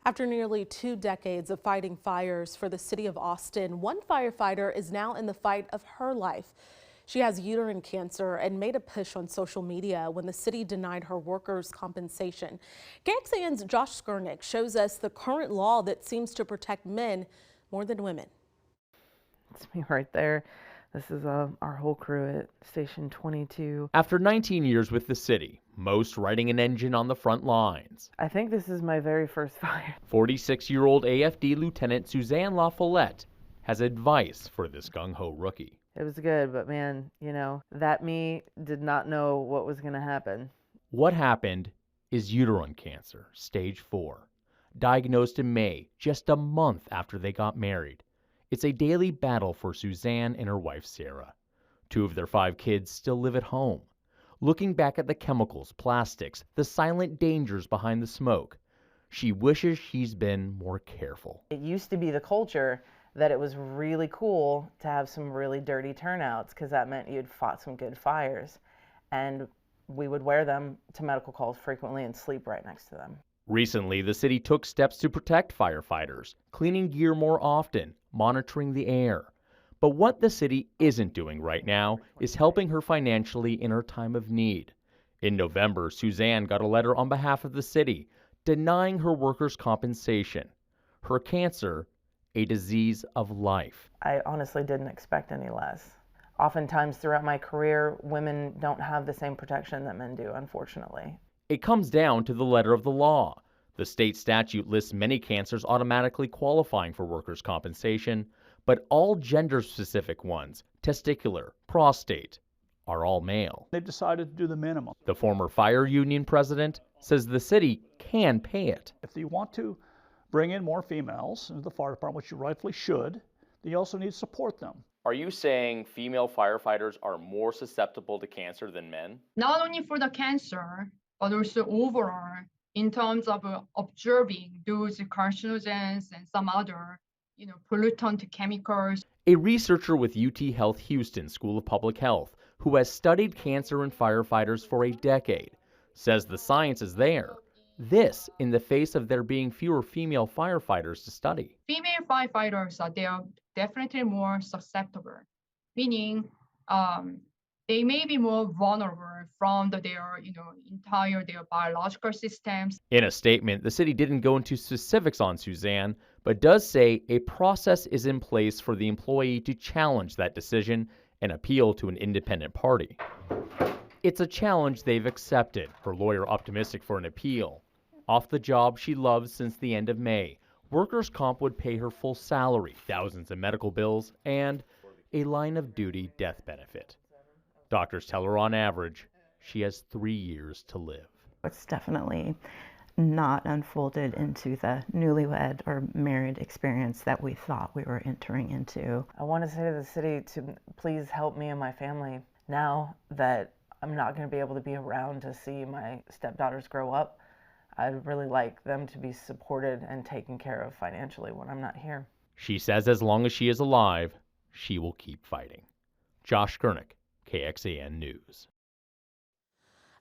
After nearly 2 decades of fighting fires for the city of Austin, one firefighter is now in the fight of her life. She has uterine cancer and made a push on social media when the city denied her workers' compensation. KXAN's Josh Skurnick shows us the current law that seems to protect men more than women. It's me right there. This is our whole crew at Station 22. After 19 years with the city, most riding an engine on the front lines. I think this is my very first fire. 46-year-old AFD Lieutenant Suzanne La Follette has advice for this gung-ho rookie. It was good, but man, that me did not know what was going to happen. What happened is uterine cancer, stage 4. Diagnosed in May, just a month after they got married. It's a daily battle for Suzanne and her wife Sarah. 2 of their 5 kids still live at home. Looking back at the chemicals, plastics, the silent dangers behind the smoke, she wishes she's been more careful. It used to be the culture that it was really cool to have some really dirty turnouts because that meant you'd fought some good fires. And we would wear them to medical calls frequently and sleep right next to them. Recently, the city took steps to protect firefighters, cleaning gear more often, monitoring the air. But what the city isn't doing right now is helping her financially in her time of need. In November, Suzanne got a letter on behalf of the city denying her workers' compensation. Her cancer, a disease of life. I honestly didn't expect any less. Oftentimes throughout my career, women don't have the same protection that men do, unfortunately. It comes down to the letter of the law. The state statute lists many cancers automatically qualifying for workers' compensation, but all gender-specific ones, testicular, prostate, are all male. They've decided to do the minimum. The former fire union president says the city can pay it. If you want to bring in more females into the fire department, which you rightfully should, then you also need to support them. Are you saying female firefighters are more susceptible to cancer than men? Not only for the cancer, but also overall in terms of observing those carcinogens and some other, pollutant chemicals. A researcher with UT Health Houston School of Public Health, who has studied cancer in firefighters for a decade, says the science is there. This in the face of there being fewer female firefighters to study. Female firefighters they are definitely more susceptible, meaning they may be more vulnerable from their their biological systems. In a statement, the city didn't go into specifics on Suzanne, but does say a process is in place for the employee to challenge that decision and appeal to an independent party. It's a challenge they've accepted, her lawyer optimistic for an appeal. Off the job she loves since the end of May, workers' comp would pay her full salary, thousands of medical bills, and a line of duty death benefit. Doctors tell her on average she has 3 years to live. It's definitely not unfolded into the newlywed or married experience that we thought we were entering into. I want to say to the city to please help me and my family. Now that I'm not going to be able to be around to see my stepdaughters grow up, I'd really like them to be supported and taken care of financially when I'm not here. She says as long as she is alive, she will keep fighting. Josh Skurnick, KXAN News.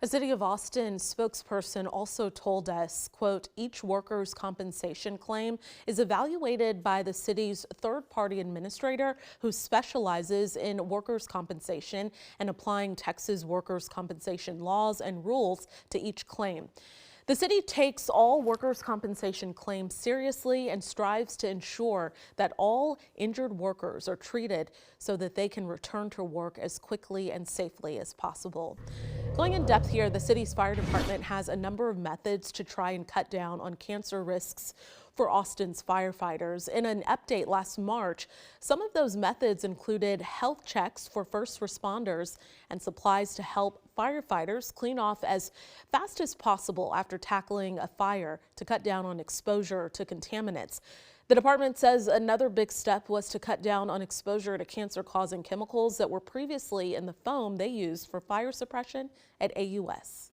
A City of Austin spokesperson also told us, quote, each workers' compensation claim is evaluated by the city's third-party administrator who specializes in workers' compensation and applying Texas workers' compensation laws and rules to each claim. The city takes all workers' compensation claims seriously and strives to ensure that all injured workers are treated so that they can return to work as quickly and safely as possible. Going in depth here, the city's fire department has a number of methods to try and cut down on cancer risks for Austin's firefighters. In an update last March, some of those methods included health checks for first responders and supplies to help firefighters clean off as fast as possible after tackling a fire to cut down on exposure to contaminants. The department says another big step was to cut down on exposure to cancer-causing chemicals that were previously in the foam they used for fire suppression at AUS.